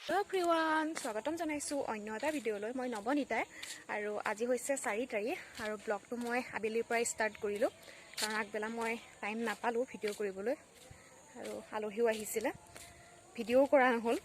Hello everyone, স্বাগতম জনাইছো অন্য এটা ভিডিঅ'লৈ। মই নবনিতাই আৰু আজি হৈছে 4 তাৰিখ আৰু ব্লগটো মই আবেলিৰ পৰা ষ্টাৰ্ট কৰিলোঁ কাৰণ আগবেলা মই টাইম নাপালোঁ ভিডিঅ' কৰিবলৈ আৰু আলহীও আহিছিলে, ভিডিঅ'ও কৰা নহ'ল।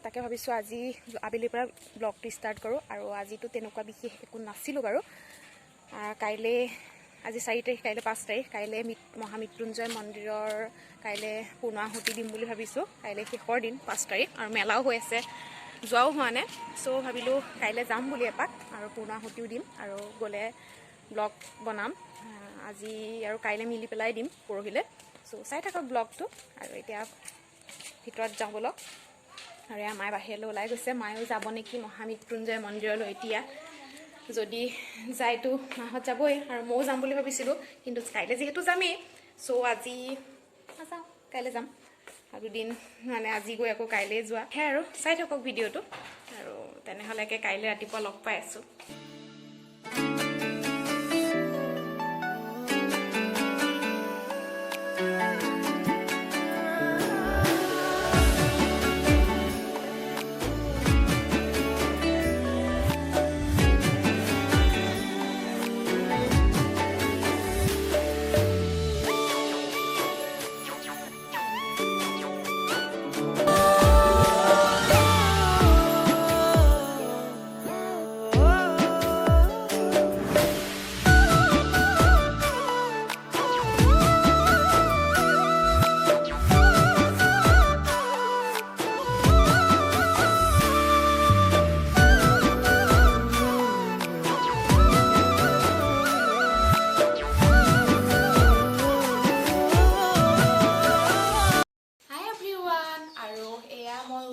তাকে ভাবিছোঁ আজি আবেলিৰ পৰা ব্লগটো ষ্টাৰ্ট কৰোঁ আৰু আজিতো তেনেকুৱা বিশেষ একো নাছিলোঁ বাৰু। কাইলৈ আজি 4 তাৰিখ, কাইলৈ 5 তাৰিখ, কাইলৈ মহামৃত্যুঞ্জয় মন্দিৰৰ কাইলৈ পূৰ্ণাহুতি দিম বুলি ভাবিছোঁ। কাইলৈ শেষৰ দিন 5 তাৰিখ আৰু মেলাও হৈ আছে, যোৱাও হোৱা নাই। চ' ভাবিলোঁ কাইলৈ যাম বুলি এপাক আৰু পূৰ্ণাহুতিও দিম আৰু গ'লে ব্লগ বনাম আজি আৰু কাইলৈ মিলি পেলাই দিম পৰহিলৈ। চ' চাই থাকক ব্লগটো আৰু এতিয়া ভিতৰত যাওঁ বলক। আৰু মায়ে বাহিৰলৈ ওলাই গৈছে, মায়েও যাব নেকি মহামৃত্যুঞ্জয় মন্দিৰলৈ এতিয়া। যদি যায়তো মাহঁত যাবই আৰু ময়ো যাম বুলি ভাবিছিলোঁ, কিন্তু কাইলৈ যিহেতু যামেই চ' আজি নাযাওঁ, কাইলৈ যাম আৰু দুদিন মানে আজি গৈ আকৌ কাইলৈ যোৱা সেয়াই আৰু। চাই থাকক ভিডিঅ'টো আৰু তেনেহ'লেকে কাইলৈ ৰাতিপুৱা লগ পাই আছোঁ।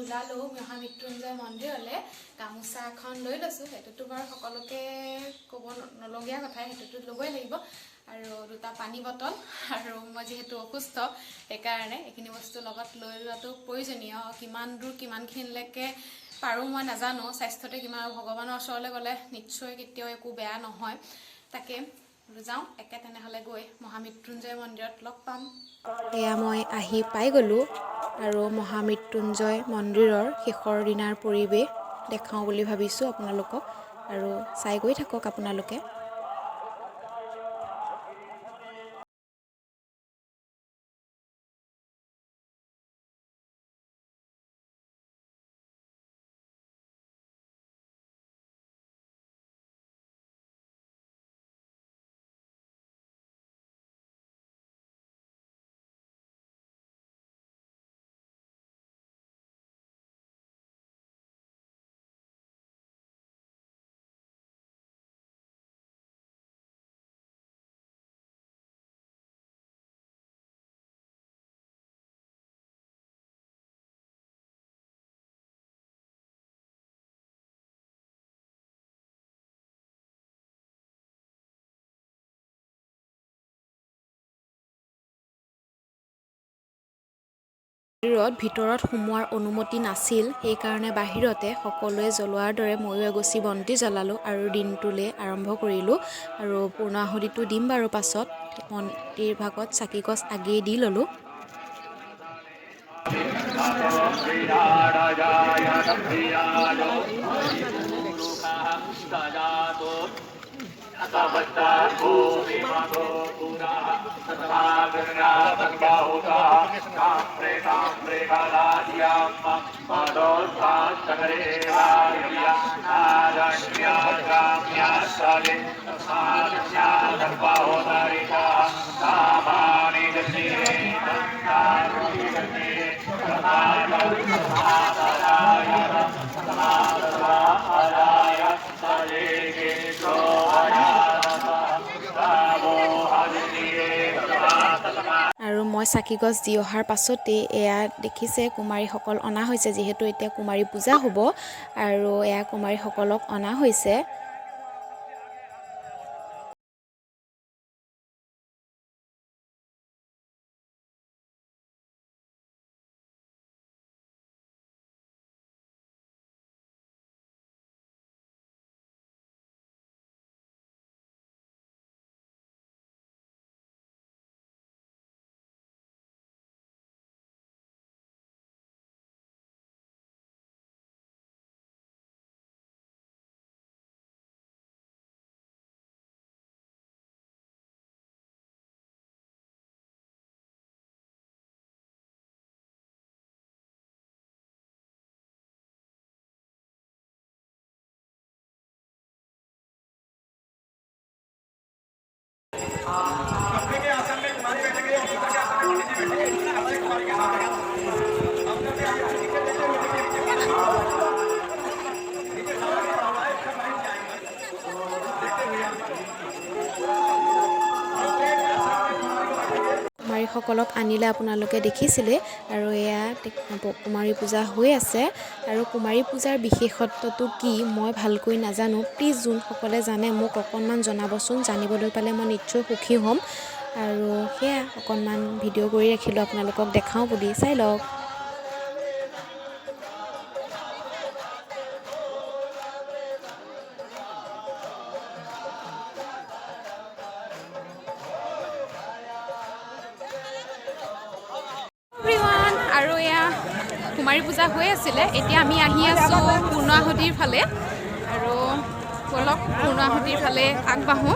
ওলালোঁ মহামৃত্যুঞ্জয় মন্দিৰলৈ, গামোচা এখন লৈ লৈছোঁ। সেইটোতো বাৰু সকলোকে ক'ব নলগীয়া কথাই, সেইটোতো ল'বই লাগিব। আৰু 2টা পানী বটল আৰু মই যিহেতু অসুস্থ সেইকাৰণে এইখিনি বস্তু লগত লৈ লোৱাটো প্ৰয়োজনীয়। কিমান দূৰ কিমানখিনিলৈকে পাৰোঁ মই নাজানো, স্বাস্থ্যতে কিমান, ভগৱানৰ ওচৰলৈ গ'লে নিশ্চয় কেতিয়াও একো বেয়া নহয়। তাকে যাওঁ একে তেনেহ'লে গৈ মহামৃত্যুঞ্জয় মন্দিৰত লগ পাম। এয়া মই আহি পাই গ'লোঁ আৰু মহামৃত্যুঞ্জয় মন্দিৰৰ শেষৰ দিনাৰ পৰিৱেশ দেখাওঁ বুলি ভাবিছোঁ আপোনালোকক আৰু চাই গৈ থাকক আপোনালোকে। ভিতৰত সোমোৱাৰ অনুমতি নাছিল, সেইকাৰণে বাহিৰতে সকলোৱে জ্বলোৱাৰ দৰে ময়ো এগছি বন্তি জ্বলালোঁ আৰু দিনটোলৈ আৰম্ভ কৰিলোঁ। আৰু পূৰ্ণাহুতিটো দিম বাৰু পাছত, মন্দিৰ ভাগত চাকি গছ আগেয়ে দি ল'লোঁ। আৰু মই চাকি গছ দি অহাৰ পাছতেই এয়া দেখিছে কুমাৰীসকল অনা হৈছে, যিহেতু এতিয়া কুমাৰী পূজা হ'ব আৰু এয়া কুমাৰীসকলক অনা হৈছে। কুমাৰীসকলক আনিলে আপোনালোকে দেখিছিলে আৰু এয়া কুমাৰী পূজা হৈ আছে আৰু কুমাৰী পূজাৰ বিশেষত্বটো কি মই ভালকৈ নাজানো প্লিজ যোনসকলে জানে মোক অকণমান জনাবচোন জানিবলৈ পালে মই নিশ্চয় সুখী হ'ম আৰু সেয়া অকণমান ভিডিঅ' কৰি ৰাখিলোঁ আপোনালোকক দেখাওঁ বুলি চাই লওক আৰু এয়া কুমাৰী পূজা হৈ আছিলে এতিয়া আমি আহি আছোঁ পূৰ্ণাহুতিৰ ফালে আৰু বলক পূৰ্ণাহুতিৰ ফালে আগবাঢ়োঁ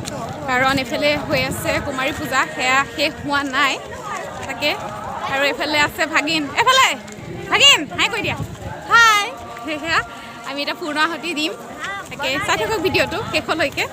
কাৰণ এফালে হৈ আছে কুমাৰী পূজা সেয়া শেষ হোৱা নাই তাকে আৰু এফালে আছে ভাগিন এফালে ভাগিন হাই কৈ দিয়া হাই সেয়া আমি এতিয়া পূৰ্ণাহুতি দিম তাকে চাই থাকক ভিডিঅ'টো শেষলৈকে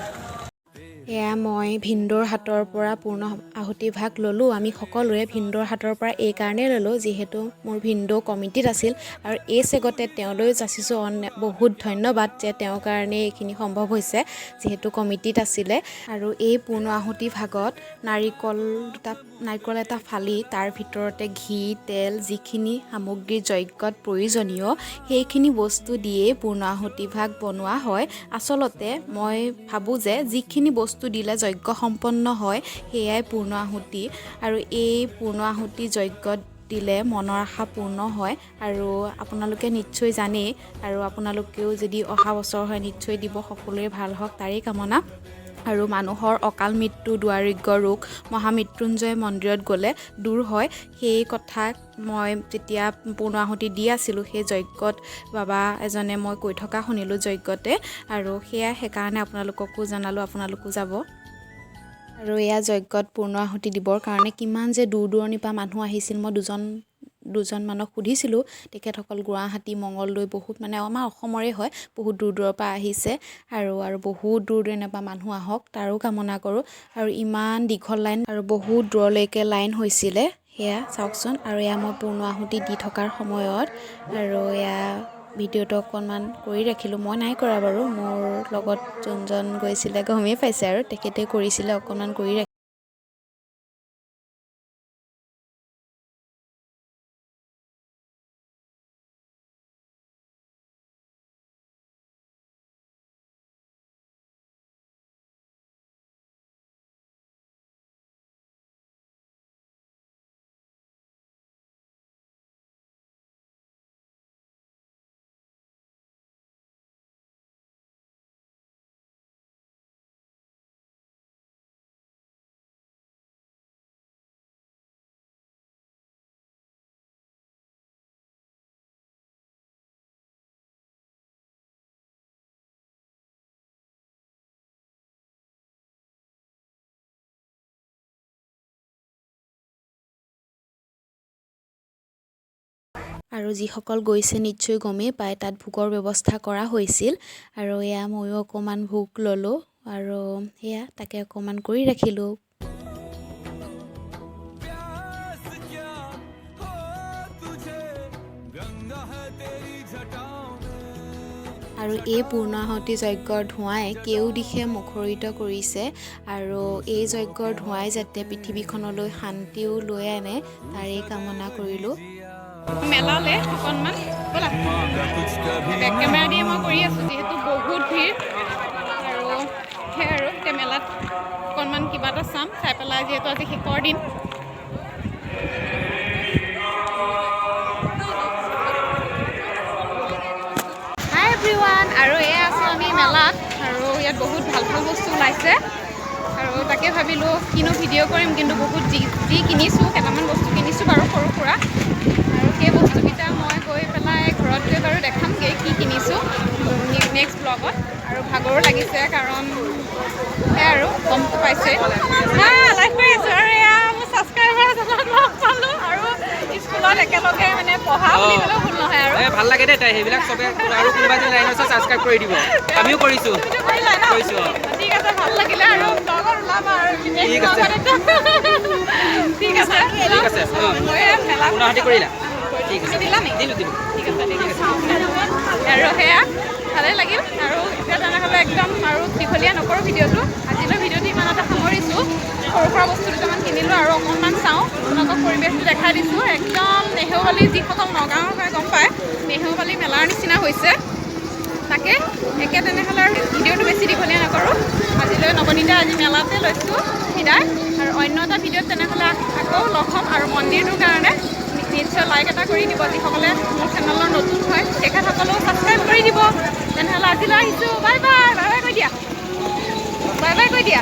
এয়া মই ভিন্দৰ হাতৰ পৰা পূৰ্ণ আহুতি ভাগ ল'লোঁ আমি সকলোৱে ভিন্দৰ হাতৰ পৰা এই কাৰণে ল'লোঁ যিহেতু মোৰ ভিন্দো কমিটিত আছিল আৰু এই চেগতে তেওঁলৈ যাচিছোঁ বহুত ধন্যবাদ যে তেওঁৰ কাৰণে এইখিনি সম্ভৱ হৈছে যিহেতু কমিটিত আছিলে আৰু এই পূৰ্ণ আহুতি ভাগত নাৰিকল এটা ফালি তাৰ ভিতৰতে ঘি তেল যিখিনি সামগ্ৰী যজ্ঞত প্ৰয়োজনীয় সেইখিনি বস্তু দিয়ে পূৰ্ণ আহুতি ভাগ বনোৱা হয় আচলতে মই ভাবোঁ যে যিখিনি বস্তু দিলে যজ্ঞ সম্পন্ন হয় সেয়াই পূৰ্ণ আহুতি আৰু এই পূৰ্ণ আহুতি যজ্ঞত দিলে মনৰ আশা পূৰ্ণ হয় আৰু আপোনালোকে নিশ্চয় জানেই আৰু আপোনালোকেও যদি অহা বছৰ হয় নিশ্চয় দিব সকলোৰে ভাল হওক তাৰেই কামনা আৰু মানুহৰ অকাল মৃত্যু দুৰাৰোগ্য ৰোগ মহামৃত্যুঞ্জয় মন্দিৰত গ'লে দূৰ হয় সেই কথা মই যেতিয়া পূৰ্ণ আহুতি দি আছিলোঁ সেই যজ্ঞত বাবা এজনে মই কৈ থকা শুনিলোঁ যজ্ঞতে আৰু সেয়া সেইকাৰণে আপোনালোককো জনালোঁ আপোনালোকো যাব আৰু এয়া যজ্ঞত পূৰ্ণ আহুতি দিবৰ কাৰণে কিমান যে দূৰ দূৰণিৰ পৰা মানুহ আহিছিল মই দুজনমানক সুধিছিলোঁ তেখেতসকল গুৱাহাটী মঙলদৈ বহুত মানে আমাৰ অসমৰে হয় বহুত দূৰ দূৰৰ পৰা আহিছে আৰু বহুত দূৰ দূৰণিৰ পৰা মানুহ আহক তাৰো কামনা কৰোঁ আৰু ইমান দীঘল লাইন আৰু বহুত দূৰলৈকে লাইন হৈছিলে সেয়া চাওকচোন আৰু এয়া মই পূৰ্ণ আহুতি দি থকাৰ সময়ত আৰু এয়া ভিডিঅ'টো অকণমান কৰি ৰাখিলোঁ মই নাই কৰা বাৰু মোৰ লগত যোনজন গৈছিলে গমেই পাইছে আৰু তেখেতে কৰিছিলে অকণমান কৰি আৰু যিসকল গৈছে নিশ্চয় গমেই পায় তাত ভোগৰ ব্যৱস্থা কৰা হৈছিল আৰু এয়া ময়ো অকণমান ভোগ ল'লোঁ আৰু সেয়া তাকে অকণমান কৰি ৰাখিলোঁ আৰু এই পূৰ্ণাহুতি যজ্ঞৰ ধোঁৱাই কেও দিশে মুখৰিত কৰিছে আৰু এই যজ্ঞৰ ধোঁৱাই যাতে পৃথিৱীখনলৈ শান্তিও লৈ আনে তাৰেই কামনা কৰিলোঁ মেলালে অকণমান বেক কেমেৰা দিয়ে মই কৰি আছোঁ যিহেতু বহুত ভিৰ আৰু সেই আৰু এতিয়া মেলাত অকণমান কিবা এটা চাম চাই পেলাই যিহেতু আজি শেষৰ দিন হাই এভৰিৱান আৰু এয়া আছোঁ আমি মেলাত আৰু ইয়াত বহুত ভাল ভাল বস্তু ওলাইছে আৰু তাকে ভাবিলোঁ কিনো ভিডিঅ' কৰিম কিন্তু বহুত যি কিনিছোঁ কেইটামান বস্তু কিনিছোঁ বাৰু সৰু সুৰা আৰু সেই বস্তুকেইটা মই গৈ পেলাই ঘৰত গৈ বাৰু দেখামগৈ কি কিনিছোঁ নেক্সট ব্লগত আৰু ভাগৰো লাগিছে কাৰণ সেয়া আৰু গমটো পাইছে লাইভ কৰি আছোঁ আৰু এয়া মোৰ ছাবস্ক্ৰাইবাৰ এজনক লগ পালোঁ আৰু স্কুলত একেলগে মানে পঢ়া বুলি ক'লেও ভুল নহয় আৰু ভাল লাগে দেই সেইবিলাক চবে আৰু কোনোবা যদি লাইন আছে ছাবস্ক্ৰাইব কৰি দিব আমিও কৰিছোঁ ঠিক আছে ভাল লাগিলে আৰু ব্লগত ওলাবা আৰু ঠিক আছে ঠিক আছে ঠিক আছে মই মেলা পুনৰাবৃত্তি কৰিলা ঠিক আছে দিলা নি দিলোঁ দিলোঁ ঠিক আছে আৰু সেয়া ভালেই লাগিল আৰু এতিয়া তেনেহ'লে একদম আৰু দীঘলীয়া নকৰোঁ ভিডিঅ'টো আজিলৈ ভিডিঅ'টো ইমানতে সামৰিছোঁ সৰু সুৰা বস্তু দুটামান কিনিলোঁ আৰু অকণমান চাওঁ আপোনালোকক পৰিৱেশটো দেখাই দিছোঁ একদম নেহেৰুবালি যিসকল নগাঁৱৰ হয় গম পায় নেহেৰুবালি মেলাৰ নিচিনা হৈছে তাকে একে তেনেহ'লে আৰু ভিডিঅ'টো বেছি দীঘলীয়া নকৰোঁ আজিলৈ নৱনীতা আজি মেলাতে লৈছোঁ বিদায় আৰু অন্য এটা ভিডিঅ'ত তেনেহ'লে আকৌ লগ হ'ম আৰু মন্দিৰটোৰ কাৰণে নিশ্চয় লাইক এটা কৰি দিব যিসকলে মোৰ চেনেলৰ নতুন হয় তেখেতসকলেও ছাবস্ক্ৰাইব কৰি দিব তেনেহ'লে আজিলৈ আহিছোঁ বাই বাই বাই বাই কৈ দিয়া বাই বাই কৈ দিয়া